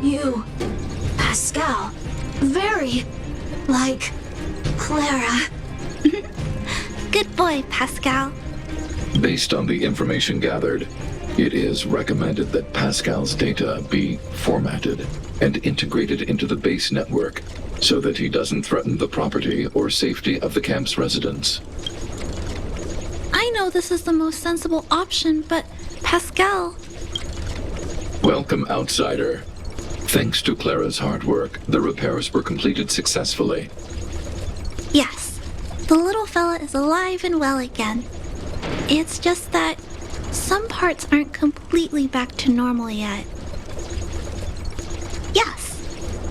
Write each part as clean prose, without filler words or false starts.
You, Pascal, very like Clara. Good boy, Pascal. Based on the information gathered, it is recommended that Pascal's data be formatted and integrated into the base network so that he doesn't threaten the property or safety of the camp's residents. I know this is the most sensible option, but Pascal... Welcome, outsider. Thanks to Clara's hard work, the repairs were completed successfully. Yes, the little fella is alive and well again. It's just that some parts aren't completely back to normal yet. Yes,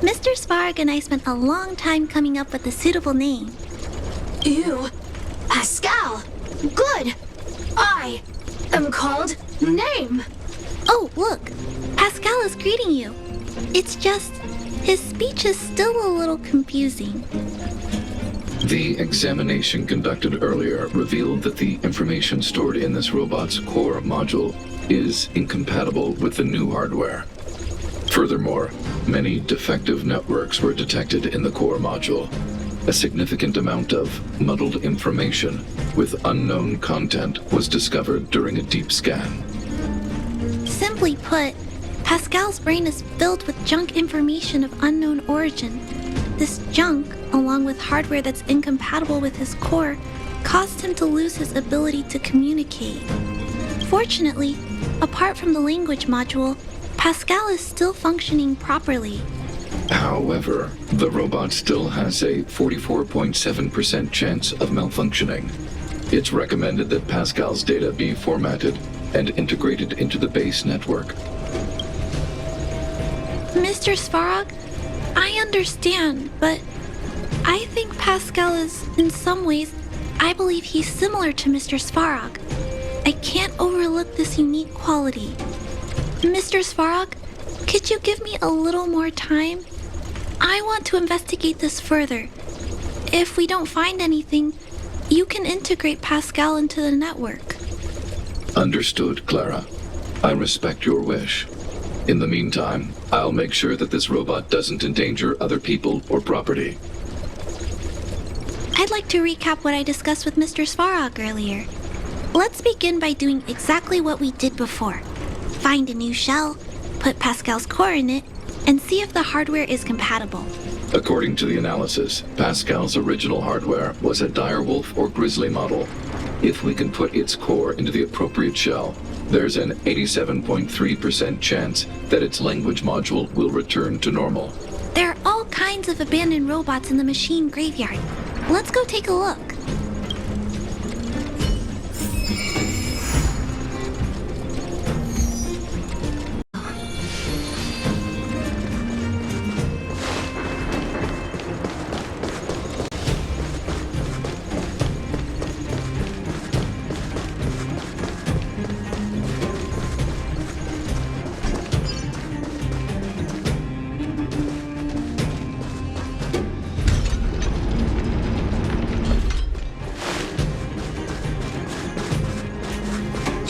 Mr. Svarg and I spent a long time coming up with a suitable name. You, Pascal, good. I am called Name. Oh, look, Pascal is greeting you. It's just, his speech is still a little confusing. The examination conducted earlier revealed that the information stored in this robot's core module is incompatible with the new hardware. Furthermore, many defective networks were detected in the core module. A significant amount of muddled information with unknown content was discovered during a deep scan. Simply put, Pascal's brain is filled with junk information of unknown origin. This junk, along with hardware that's incompatible with his core, caused him to lose his ability to communicate. Fortunately, apart from the language module, Pascal is still functioning properly. However, the robot still has a 44.7% chance of malfunctioning. It's recommended that Pascal's data be formatted and integrated into the base network. Mr. Svarog, I understand, but I think Pascal is, in some ways, I believe he's similar to Mr. Svarog. I can't overlook this unique quality. Mr. Svarog, could you give me a little more time? I want to investigate this further. If we don't find anything, you can integrate Pascal into the network. Understood, Clara. I respect your wish. In the meantime, I'll make sure that this robot doesn't endanger other people or property. I'd like to recap what I discussed with Mr. Svarog earlier. Let's begin by doing exactly what we did before. Find a new shell, put Pascal's core in it, and see if the hardware is compatible. According to the analysis, Pascal's original hardware was a direwolf or grizzly model. If we can put its core into the appropriate shell, there's an 87.3% chance that its language module will return to normal. There are all kinds of abandoned robots in the machine graveyard. Let's go take a look.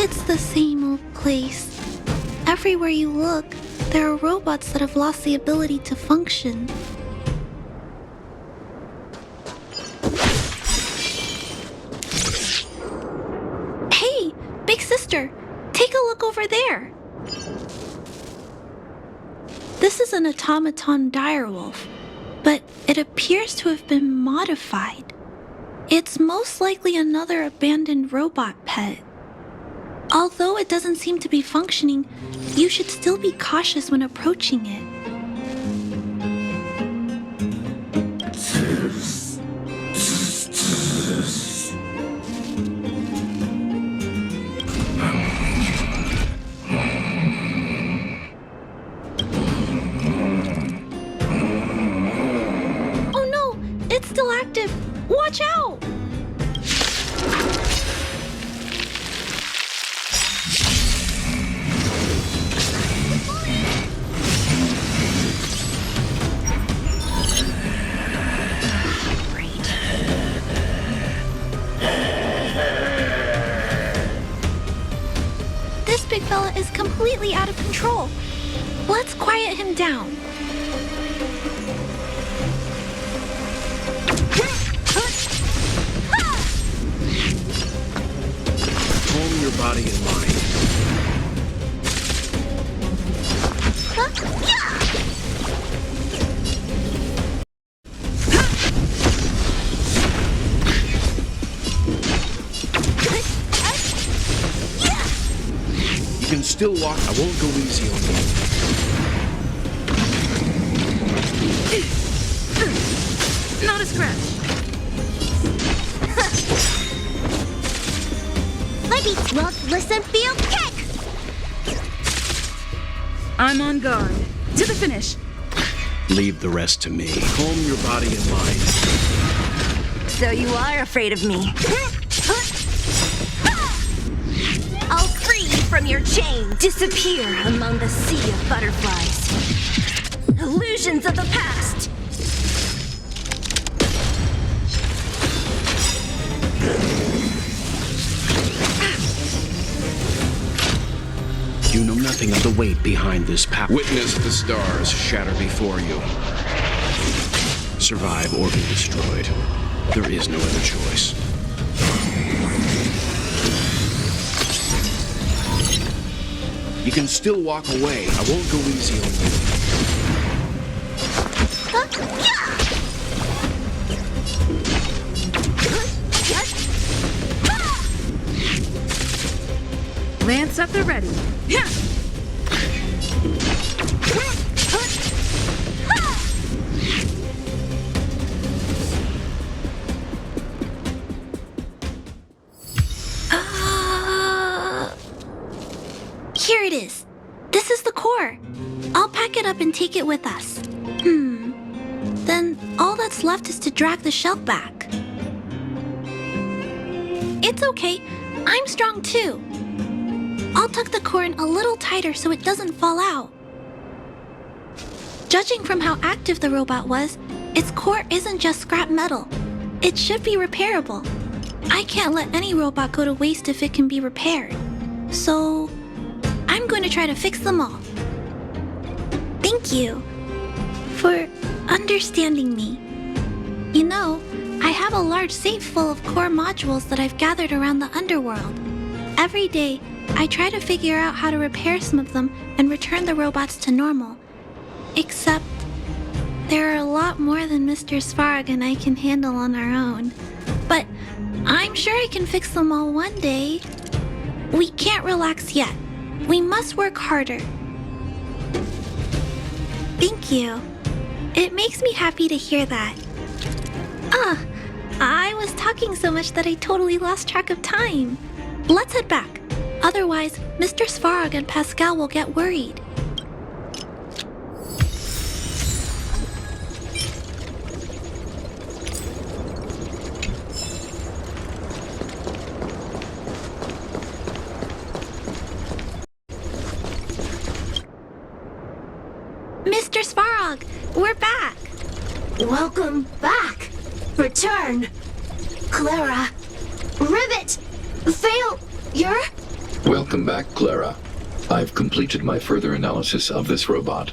It's the same old place. Everywhere you look, there are robots that have lost the ability to function. Hey, big sister, take a look over there. This is an automaton direwolf, but it appears to have been modified. It's most likely another abandoned robot pet. Although it doesn't seem to be functioning, you should still be cautious when approaching it. Oh no! It's still active! Watch out! This big fella is completely out of control. Let's quiet him down. Calm your body and mind. You can still walk. I won't go easy on you. Not a scratch. Maybe. Well, listen, feel, kick! I'm on guard. To the finish. Leave the rest to me. Calm your body and mind. So you are afraid of me. I'll free you from your chain. Disappear among the sea of butterflies. Illusions of the past. You know nothing of the weight behind this power. Witness the stars shatter before you. Survive or be destroyed. There is no other choice. You can still walk away. I won't go easy on you. Lance at the ready. Yeah. Here it is. This is the core. I'll pack it up and take it with us. Then all that's left is to drag the shell back. It's okay. I'm strong too. I'll tuck the core in a little tighter so it doesn't fall out. Judging from how active the robot was, its core isn't just scrap metal. It should be repairable. I can't let any robot go to waste if it can be repaired. So, I'm going to try to fix them all. Thank you for understanding me. You know, I have a large safe full of core modules that I've gathered around the underworld. Every day, I try to figure out how to repair some of them and return the robots to normal. Except, there are a lot more than Mr. Svarog and I can handle on our own. But I'm sure I can fix them all one day. We can't relax yet. We must work harder. Thank you. It makes me happy to hear that. I was talking so much that I totally lost track of time. Let's head back. Otherwise, Mr. Svarog and Pascal will get worried. Mr. Svarog, we're back. Welcome back. Return. Clara. Ribbit. Failure. Welcome back, Clara. I've completed my further analysis of this robot.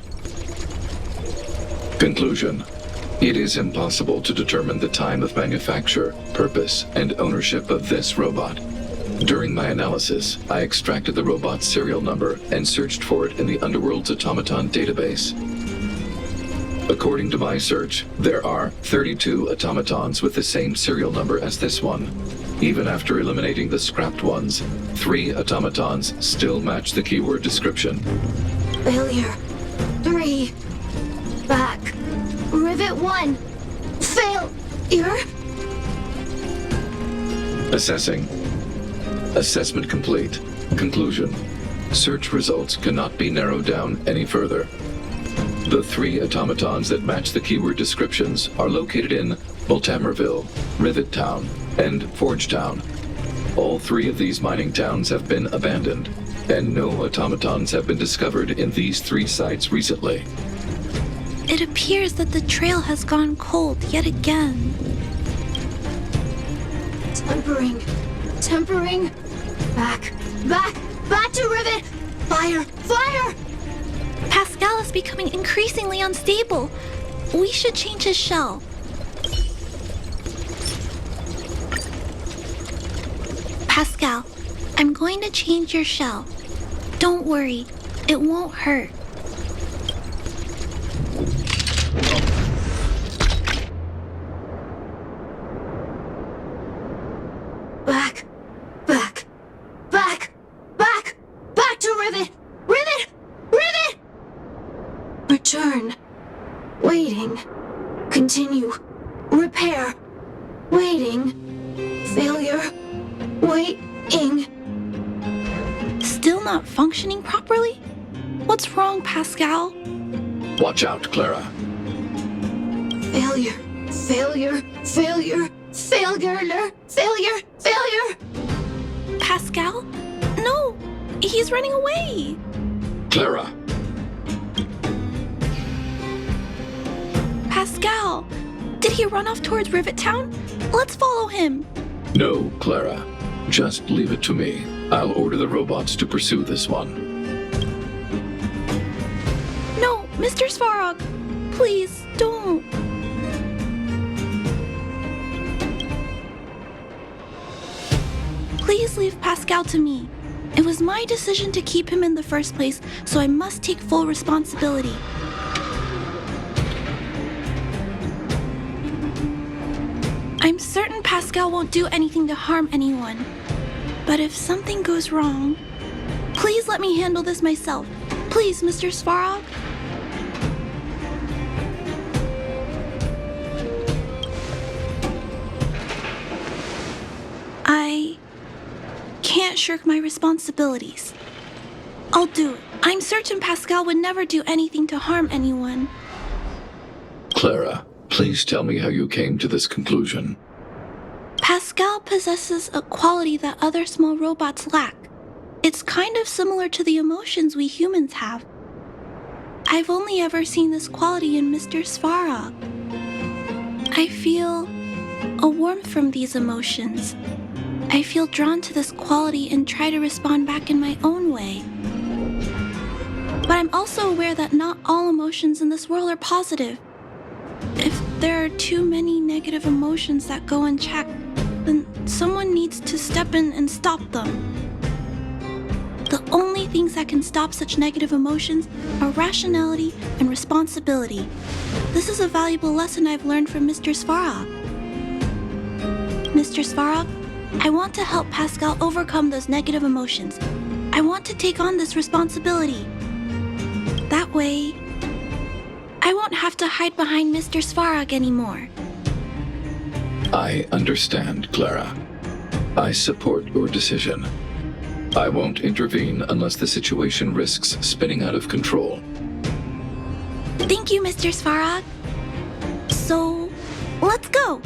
Conclusion. It is impossible to determine the time of manufacture, purpose, and ownership of this robot. During my analysis, I extracted the robot's serial number and searched for it in the Underworld's automaton database. According to my search, there are 32 automatons with the same serial number as this one. Even after eliminating the scrapped ones, 3 automatons still match the keyword description. Failure. 3. Back. Rivet 1. Failure. Assessing. Assessment complete. Conclusion. Search results cannot be narrowed down any further. The 3 automatons that match the keyword descriptions are located in Multamerville, Rivet Town, and Forge Town. All 3 of these mining towns have been abandoned, and no automatons have been discovered in these 3 sites recently. It appears that the trail has gone cold yet again. Tempering. Back to Rivet. Fire. Pascal is becoming increasingly unstable. We should change his shell. Pascal, I'm going to change your shell. Don't worry, it won't hurt. Back to Rivet. Return. Waiting. Continue. Repair. Waiting. Failure. Waiting. Still not functioning properly? What's wrong, Pascal? Watch out, Clara. Failure. Pascal? No! He's running away! Clara! Pascal! Did he run off towards Rivet Town? Let's follow him! No, Clara. Just leave it to me. I'll order the robots to pursue this one. No, Mr. Svarog! Please, don't! Please leave Pascal to me. It was my decision to keep him in the first place, so I must take full responsibility. I'm certain Pascal won't do anything to harm anyone. But if something goes wrong, please let me handle this myself. Please, Mr. Svarog. I can't shirk my responsibilities. I'll do it. I'm certain Pascal would never do anything to harm anyone. Clara, please tell me how you came to this conclusion. Pascal possesses a quality that other small robots lack. It's kind of similar to the emotions we humans have. I've only ever seen this quality in Mr. Svarog. I feel a warmth from these emotions. I feel drawn to this quality and try to respond back in my own way. But I'm also aware that not all emotions in this world are positive. If there are too many negative emotions that go unchecked, then someone needs to step in and stop them. The only things that can stop such negative emotions are rationality and responsibility. This is a valuable lesson I've learned from Mr. Svarog. Mr. Svarog, I want to help Pascal overcome those negative emotions. I want to take on this responsibility. That way, I won't have to hide behind Mr. Svarog anymore. I understand, Clara. I support your decision. I won't intervene unless the situation risks spinning out of control. Thank you, Mr. Svarog. So, let's go.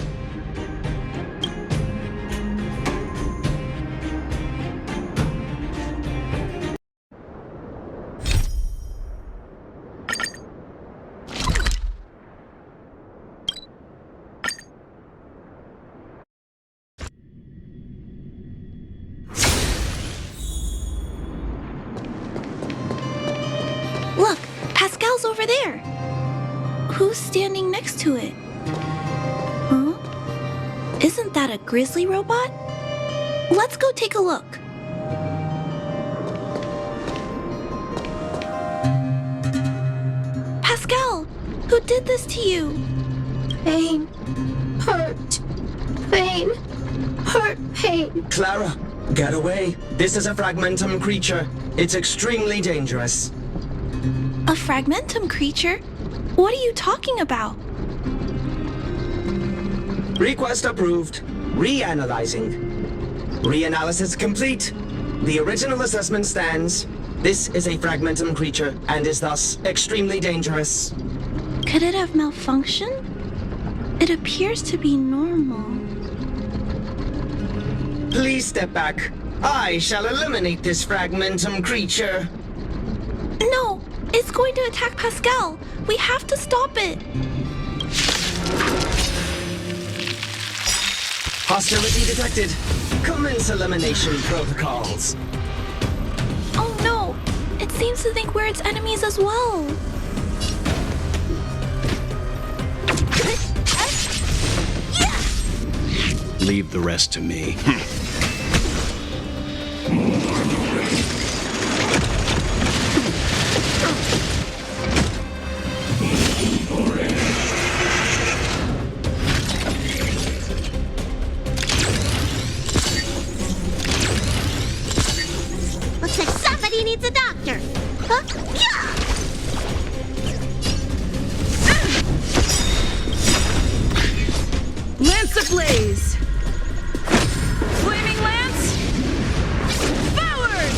Look, Pascal's over there. Who's standing next to it? Huh? Isn't that a grizzly robot? Let's go take a look. Pascal, who did this to you? Pain. Hurt. Pain. hurt, pain. Clara, get away. This is a fragmentum creature. It's extremely dangerous. A fragmentum creature? What are you talking about? Request approved. Reanalyzing. Reanalysis complete. The original assessment stands. This is a fragmentum creature and is thus extremely dangerous. Could it have malfunctioned? It appears to be normal. Please step back. I shall eliminate this fragmentum creature. No! It's going to attack Pascal! We have to stop it! Hostility detected. Commence elimination protocols. Oh no! It seems to think we're its enemies as well. Leave the rest to me. Looks like somebody needs a doctor. Huh? Yeah! Lance ablaze! Flaming lance! Forward!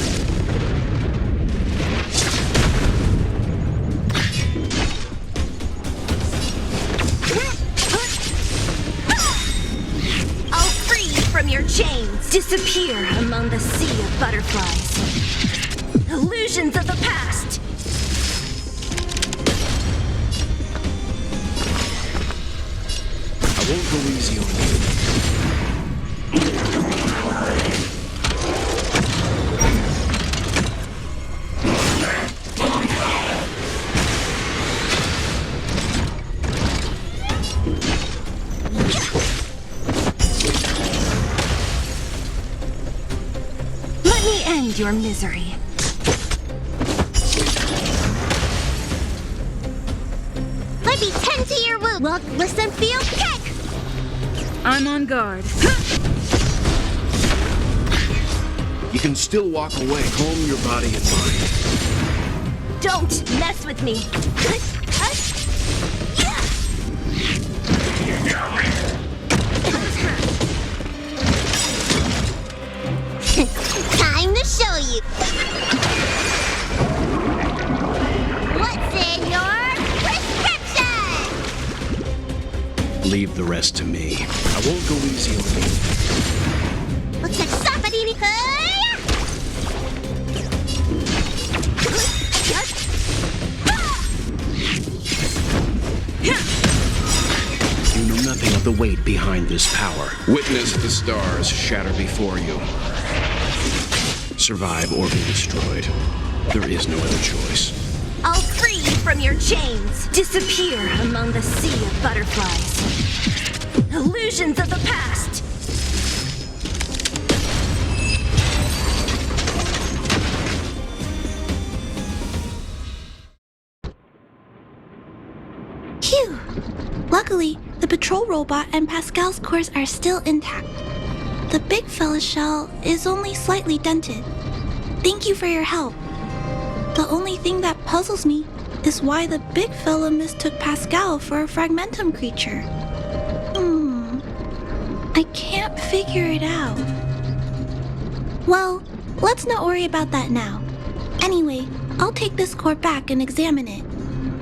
I'll free you from your chains. Disappear among the sea of butterflies. Illusions of the past. I won't go easy on Let me end your misery. Let me tend to your wound. Look, listen, feel, kick! I'm on guard. You can still walk away. Calm your body and mind. Don't mess with me. Time to show you. What's in your prescription? Leave the rest to me. I won't go easy on you. Looks like somebody needs. You know nothing of the weight behind this power. Witness the stars shatter before you. Survive or be destroyed. There is no other choice. I'll free you from your chains. Disappear among the sea of butterflies. Illusions of the past. Phew! Luckily, the patrol robot and Pascal's cores are still intact. The big fella's shell is only slightly dented. Thank you for your help. The only thing that puzzles me is why the big fella mistook Pascal for a fragmentum creature. I can't figure it out. Well, let's not worry about that now. Anyway, I'll take this core back and examine it.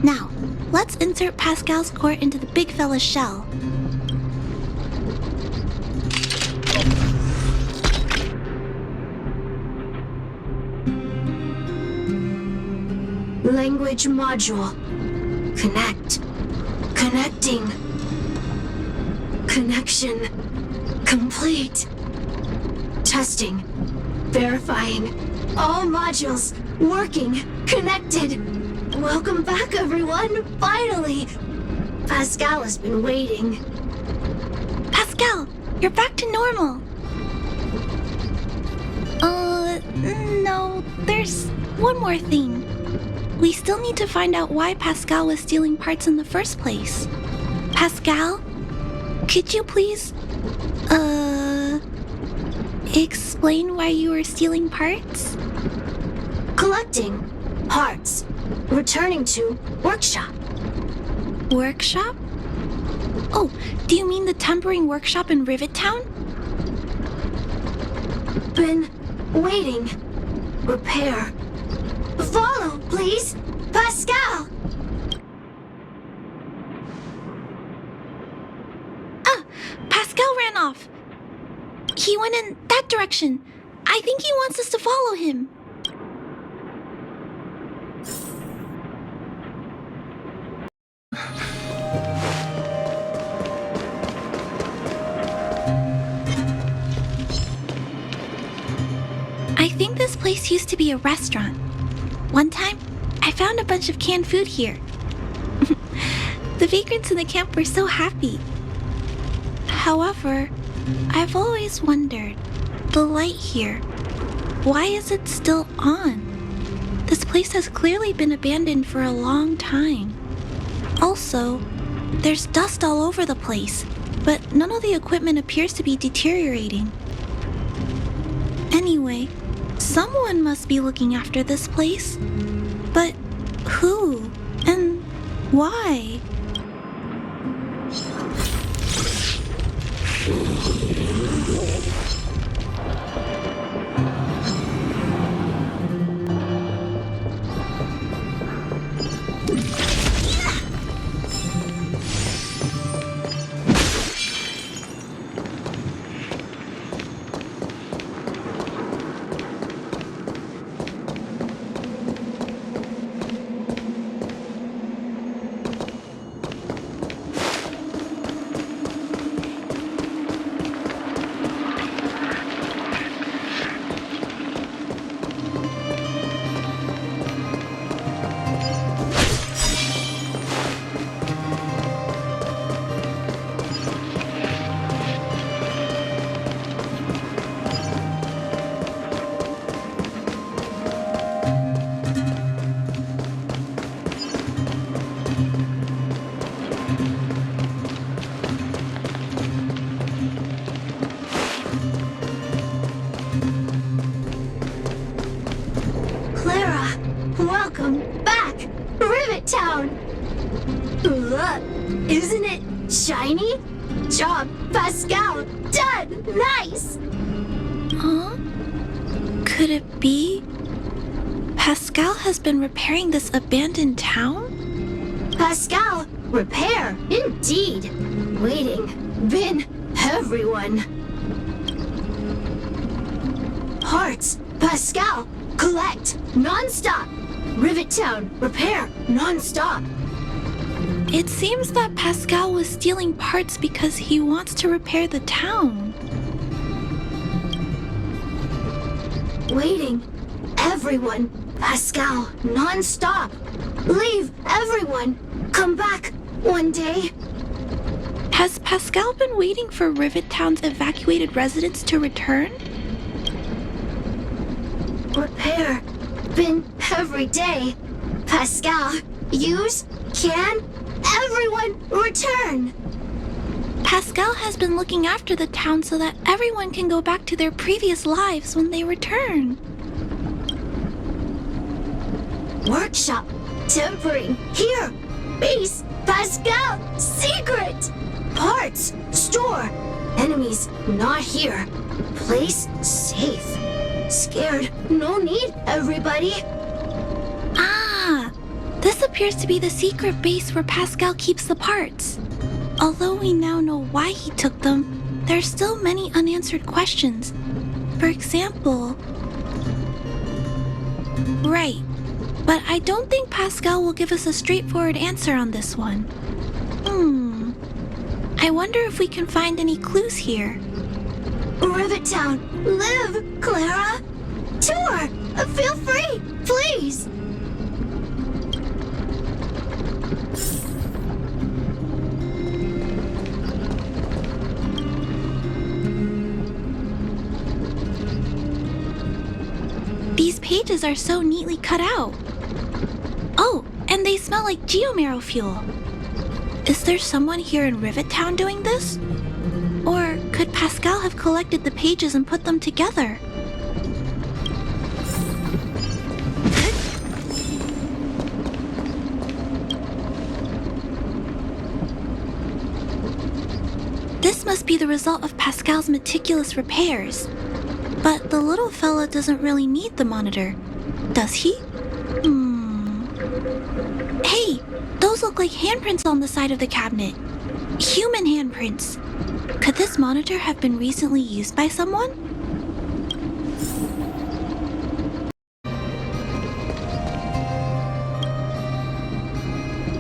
Now, let's insert Pascal's core into the big fella's shell. Language module. Connect. Connecting. Connection. Complete. Testing. Verifying. All modules working. Connected. Welcome back, everyone. Finally. Pascal has been waiting. Pascal, you're back to normal. No, there's one more thing. We still need to find out why Pascal was stealing parts in the first place. Pascal, could you please, Explain why you were stealing parts? Collecting parts, returning to workshop. Workshop? Oh, do you mean the tempering workshop in Rivet Town? Been waiting. Repair. Follow, please, Pascal. Pascal ran off. He went in that direction. I think he wants us to follow him. I think this place used to be a restaurant. One time, I found a bunch of canned food here. The vagrants in the camp were so happy. However, I've always wondered, the light here, why is it still on? This place has clearly been abandoned for a long time. Also, there's dust all over the place, but none of the equipment appears to be deteriorating. Anyway, someone must be looking after this place. But who? And why? Welcome back, Rivet Town! Look, isn't it shiny? Job, Pascal, done! Nice! Huh? Could it be Pascal has been repairing this abandoned town? Pascal, repair, indeed. Waiting, been everyone. Parts, Pascal, collect, non-stop. Rivet Town, repair, non-stop. It seems that Pascal was stealing parts because he wants to repair the town. Waiting, everyone, Pascal, non-stop. Leave, everyone. Come back one day. Has Pascal been waiting for Rivet Town's evacuated residents to return? Repair, been every day. Pascal, use, can, everyone return. Pascal has been looking after the town so that everyone can go back to their previous lives when they return. Workshop, tempering, here, base, Pascal, secret. Parts, store, enemies not here. Place safe. Scared, no need, everybody. Ah, this appears to be the secret base where Pascal keeps the parts. Although we now know why he took them, there are still many unanswered questions. For example... Right, but I don't think Pascal will give us a straightforward answer on this one. I wonder if we can find any clues here. Rivet Town, live, Clara. Tour, feel free, please. These pages are so neatly cut out. Oh, and they smell like geomarrow fuel. Is there someone here in Rivet Town doing this? Or Could Pascal have collected the pages and put them together? This must be the result of Pascal's meticulous repairs. But the little fella doesn't really need the monitor, does he? Hey, those look like handprints on the side of the cabinet. Human handprints. Could this monitor have been recently used by someone?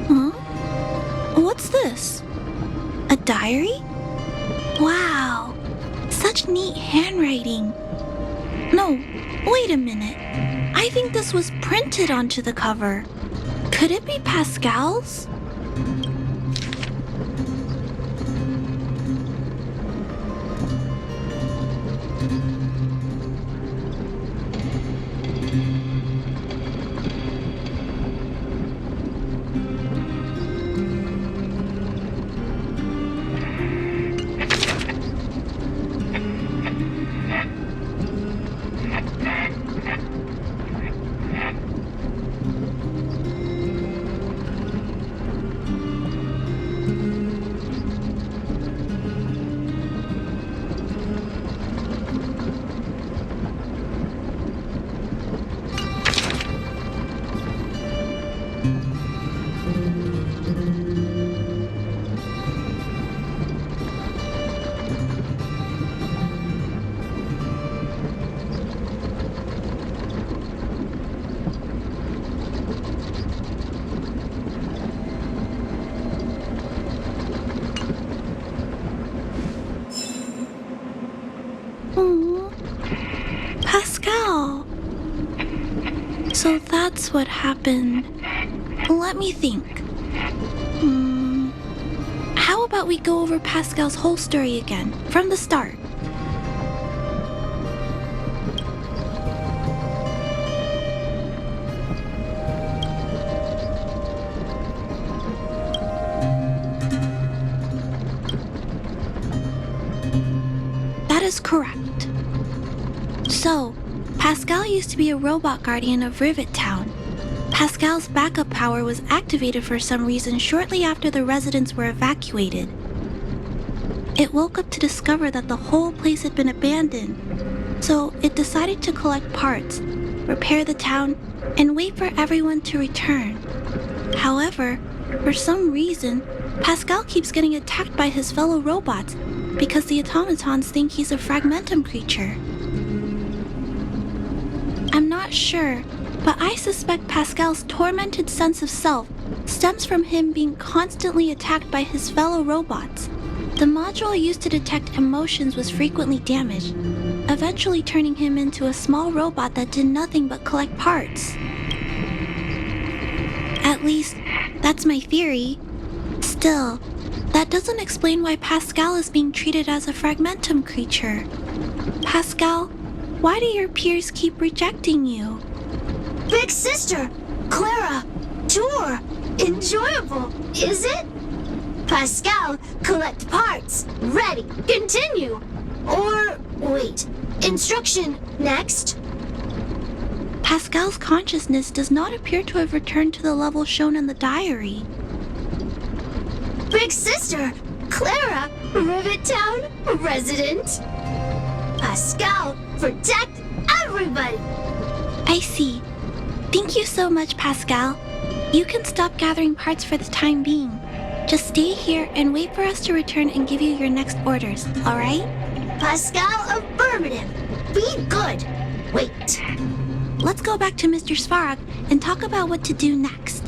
Huh? What's this? A diary? Wow, such neat handwriting. No, wait a minute. I think this was printed onto the cover. Could it be Pascal's? Pascal. So that's what happened. Let me think. How about we go over Pascal's whole story again, from the start? That is correct. So, Pascal used to be a robot guardian of Rivet Town. Pascal's backup power was activated for some reason shortly after the residents were evacuated. It woke up to discover that the whole place had been abandoned, so it decided to collect parts, repair the town, and wait for everyone to return. However, for some reason, Pascal keeps getting attacked by his fellow robots because the automatons think he's a fragmentum creature. I'm not sure, but I suspect Pascal's tormented sense of self stems from him being constantly attacked by his fellow robots. The module used to detect emotions was frequently damaged, eventually turning him into a small robot that did nothing but collect parts. At least, that's my theory. Still, that doesn't explain why Pascal is being treated as a fragmentum creature. Pascal, why do your peers keep rejecting you? Big sister, Clara, tour, enjoyable, is it? Pascal, collect parts, ready, continue. Or, wait, instruction, next. Pascal's consciousness does not appear to have returned to the level shown in the diary. Big sister, Clara, Rivet Town resident. Pascal, protect everybody. I see. Thank you so much, Pascal. You can stop gathering parts for the time being. Just stay here and wait for us to return and give you your next orders, alright? Pascal, affirmative. Be good. Wait. Let's go back to Mr. Svarog and talk about what to do next.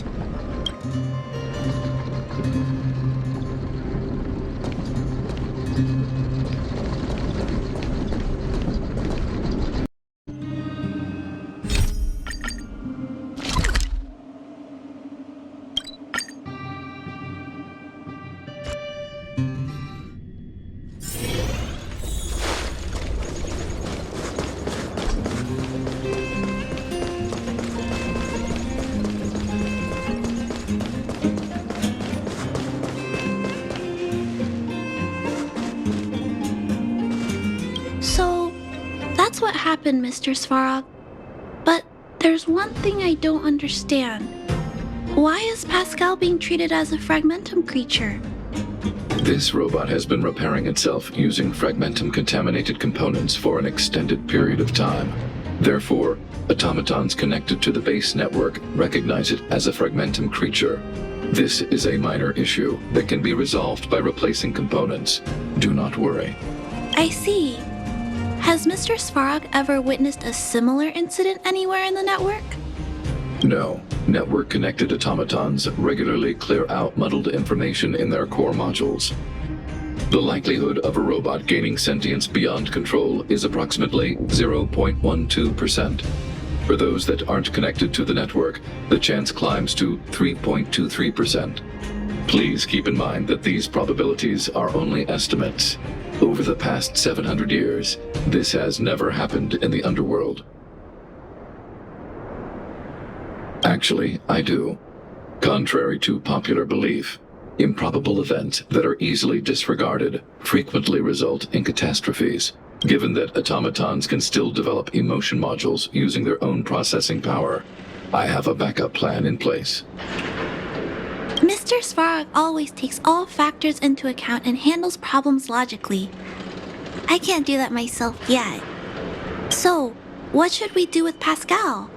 what happened, Mr. Svarog. But there's one thing I don't understand. Why is Pascal being treated as a fragmentum creature? This robot has been repairing itself using fragmentum-contaminated components for an extended period of time. Therefore, automatons connected to the base network recognize it as a fragmentum creature. This is a minor issue that can be resolved by replacing components. Do not worry. I see. Has Mr. Svarog ever witnessed a similar incident anywhere in the network? No. Network-connected automatons regularly clear out muddled information in their core modules. The likelihood of a robot gaining sentience beyond control is approximately 0.12%. For those that aren't connected to the network, the chance climbs to 3.23%. Please keep in mind that these probabilities are only estimates. Over the past 700 years, this has never happened in the underworld. Actually, I do. Contrary to popular belief, improbable events that are easily disregarded frequently result in catastrophes, given that automatons can still develop emotion modules using their own processing power. I have a backup plan in place. Mr. Svarog always takes all factors into account and handles problems logically. I can't do that myself yet. So, what should we do with Pascal?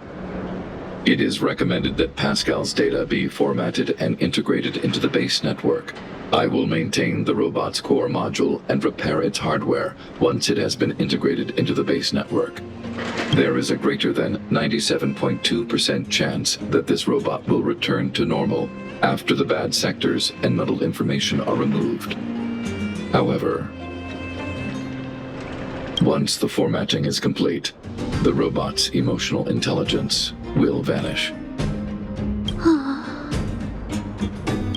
It is recommended that Pascal's data be formatted and integrated into the base network. I will maintain the robot's core module and repair its hardware once it has been integrated into the base network. There is a greater than 97.2% chance that this robot will return to normal after the bad sectors and muddled information are removed. However, once the formatting is complete, the robot's emotional intelligence will vanish.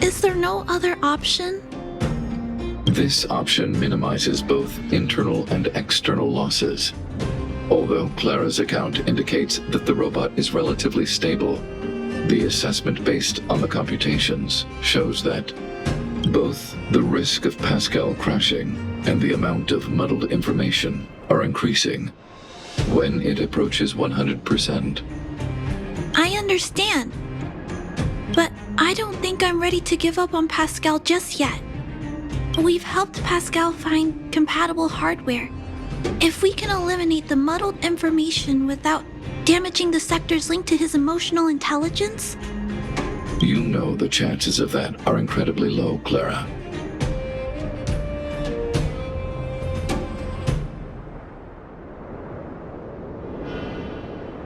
Is there no other option? This option minimizes both internal and external losses. Although Clara's account indicates that the robot is relatively stable, the assessment based on the computations shows that both the risk of Pascal crashing and the amount of muddled information are increasing when it approaches 100%. I understand. But I don't think I'm ready to give up on Pascal just yet. We've helped Pascal find compatible hardware. If we can eliminate the muddled information without damaging the sectors linked to his emotional intelligence... You know the chances of that are incredibly low, Clara.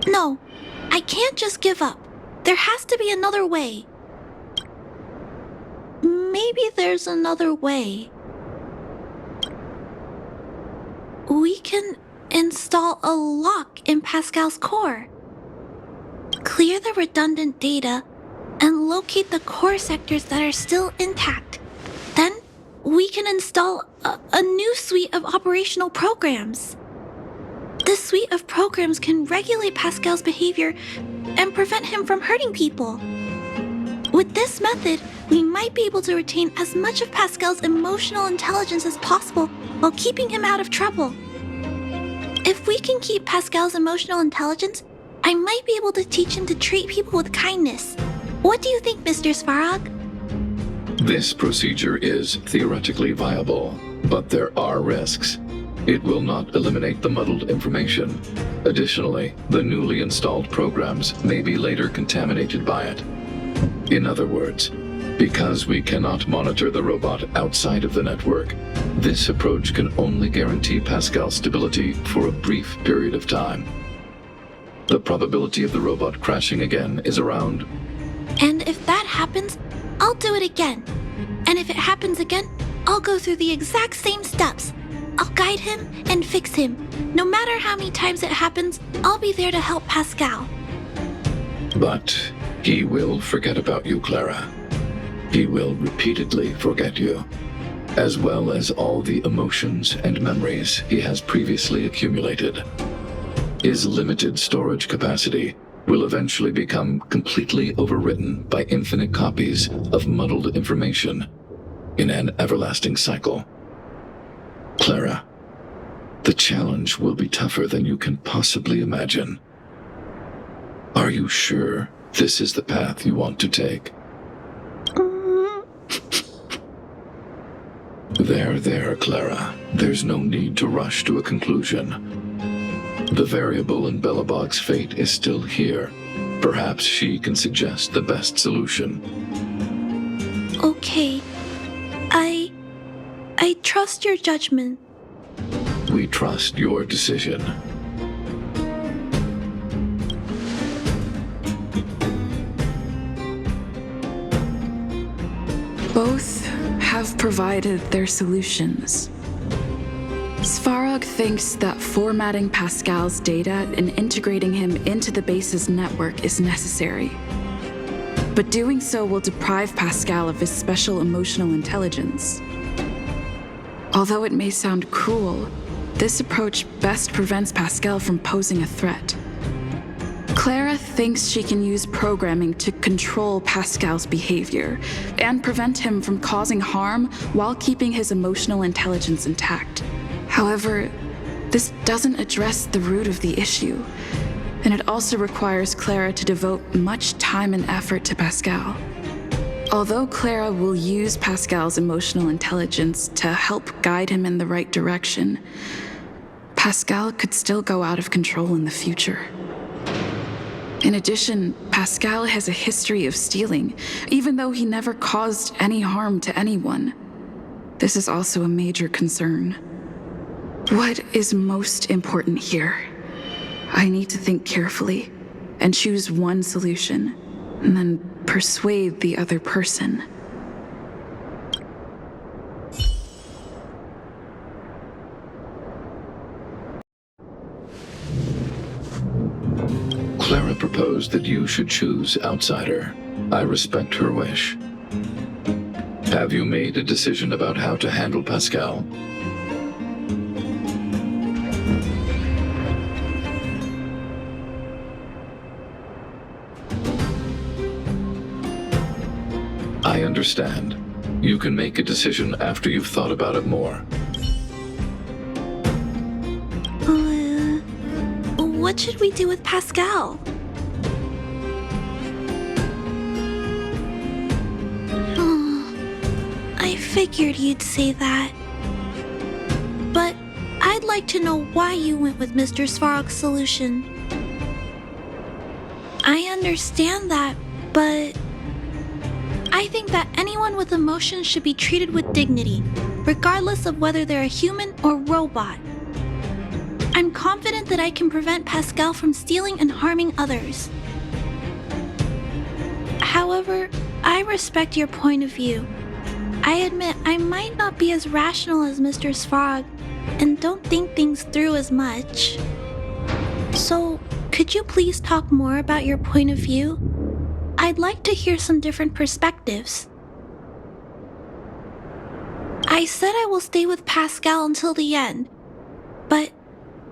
No, I can't just give up. There has to be another way. Maybe there's another way. We can install a lock in Pascal's core. Clear the redundant data and locate the core sectors that are still intact. Then we can install a new suite of operational programs. This suite of programs can regulate Pascal's behavior and prevent him from hurting people. With this method, we might be able to retain as much of Pascal's emotional intelligence as possible while keeping him out of trouble. If we can keep Pascal's emotional intelligence, I might be able to teach him to treat people with kindness. What do you think, Mr. Svarog? This procedure is theoretically viable, but there are risks. It will not eliminate the muddled information. Additionally, the newly installed programs may be later contaminated by it. In other words, because we cannot monitor the robot outside of the network, this approach can only guarantee Pascal's stability for a brief period of time. The probability of the robot crashing again is around... And if that happens, I'll do it again. And if it happens again, I'll go through the exact same steps. I'll guide him and fix him. No matter how many times it happens, I'll be there to help Pascal. But he will forget about you, Clara. He will repeatedly forget you, as well as all the emotions and memories he has previously accumulated. His limited storage capacity will eventually become completely overwritten by infinite copies of muddled information in an everlasting cycle. Clara, The challenge will be tougher than you can possibly imagine. Are you sure this is the path you want to take? There, Clara. There's no need to rush to a conclusion. The variable in Belobog's fate is still here. Perhaps she can suggest the best solution. Okay. I trust your judgment. We trust your decision. Both have provided their solutions. Svarog thinks that formatting Pascal's data and integrating him into the base's network is necessary. But doing so will deprive Pascal of his special emotional intelligence. Although it may sound cruel, this approach best prevents Pascal from posing a threat. Clara thinks she can use programming to control Pascal's behavior and prevent him from causing harm while keeping his emotional intelligence intact. However, this doesn't address the root of the issue, and it also requires Clara to devote much time and effort to Pascal. Although Clara will use Pascal's emotional intelligence to help guide him in the right direction, Pascal could still go out of control in the future. In addition, Pascal has a history of stealing, even though he never caused any harm to anyone. This is also a major concern. What is most important here? I need to think carefully and choose one solution, and then persuade the other person. Clara proposed that you should choose outsider. I respect her wish. Have you made a decision about how to handle Pascal? I understand. You can make a decision after you've thought about it more. What should we do with Pascal? I figured you'd say that. But I'd like to know why you went with Mr. Svarog's solution. I understand that, but I think that anyone with emotions should be treated with dignity, regardless of whether they're a human or robot. I'm confident that I can prevent Pascal from stealing and harming others. However, I respect your point of view. I admit I might not be as rational as Mr. Svarog and don't think things through as much. So, could you please talk more about your point of view? I'd like to hear some different perspectives. I said I will stay with Pascal until the end, but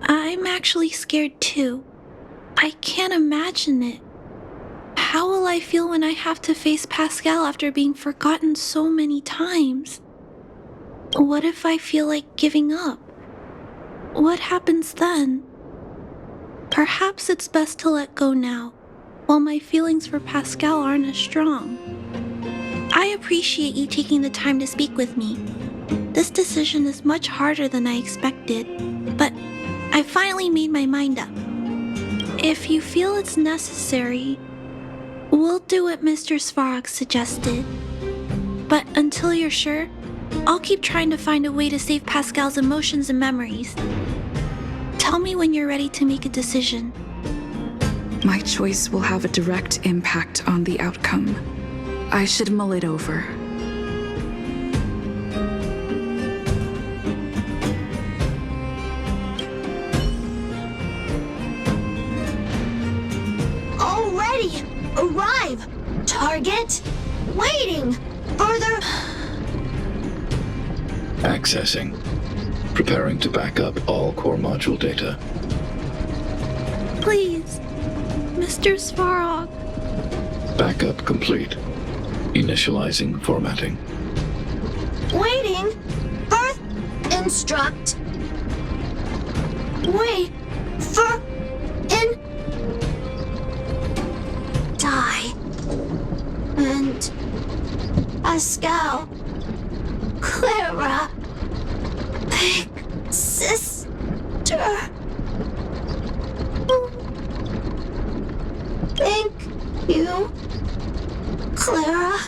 I'm actually scared too. I can't imagine it. How will I feel when I have to face Pascal after being forgotten so many times? What if I feel like giving up? What happens then? Perhaps it's best to let go now, while my feelings for Pascal aren't as strong. I appreciate you taking the time to speak with me. This decision is much harder than I expected, but I finally made my mind up. If you feel it's necessary, we'll do what Mr. Svarog suggested. But until you're sure, I'll keep trying to find a way to save Pascal's emotions and memories. Tell me when you're ready to make a decision. My choice will have a direct impact on the outcome. I should mull it over. Already! Arrive! Target! Waiting! Further... Accessing. Preparing to back up all core module data. Please, Mr. Svarog. Backup complete. Initializing formatting. Waiting! Birth... Instruct... wait for in die and Pascal, Clara, big sister. Thank you, Clara,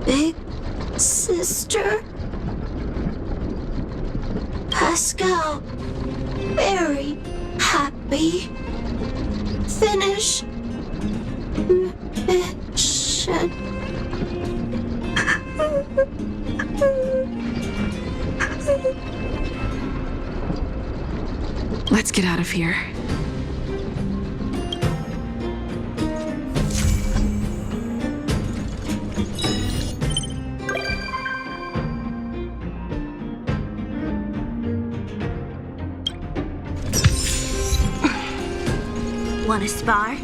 big sister. Pascal, very happy. Finish mission. Let's get out of here. Wanna spar?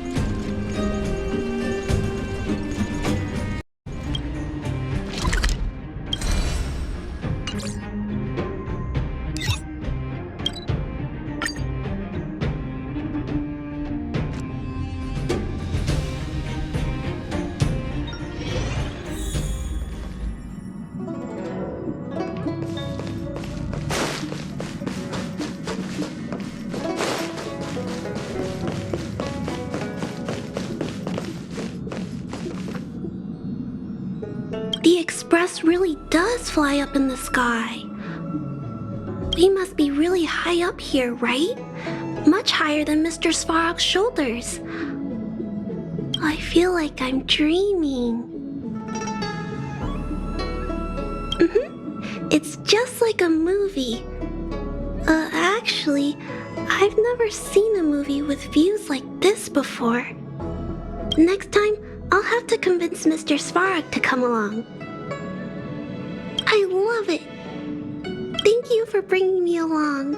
The Express really does fly up in the sky. We must be really high up here, right? Much higher than Mr. Svarog's shoulders. I feel like I'm dreaming. It's just like a movie. Actually, I've never seen a movie with views like this before. Next time, I'll have to convince Mr. Svarog to come along. I love it. Thank you for bringing me along.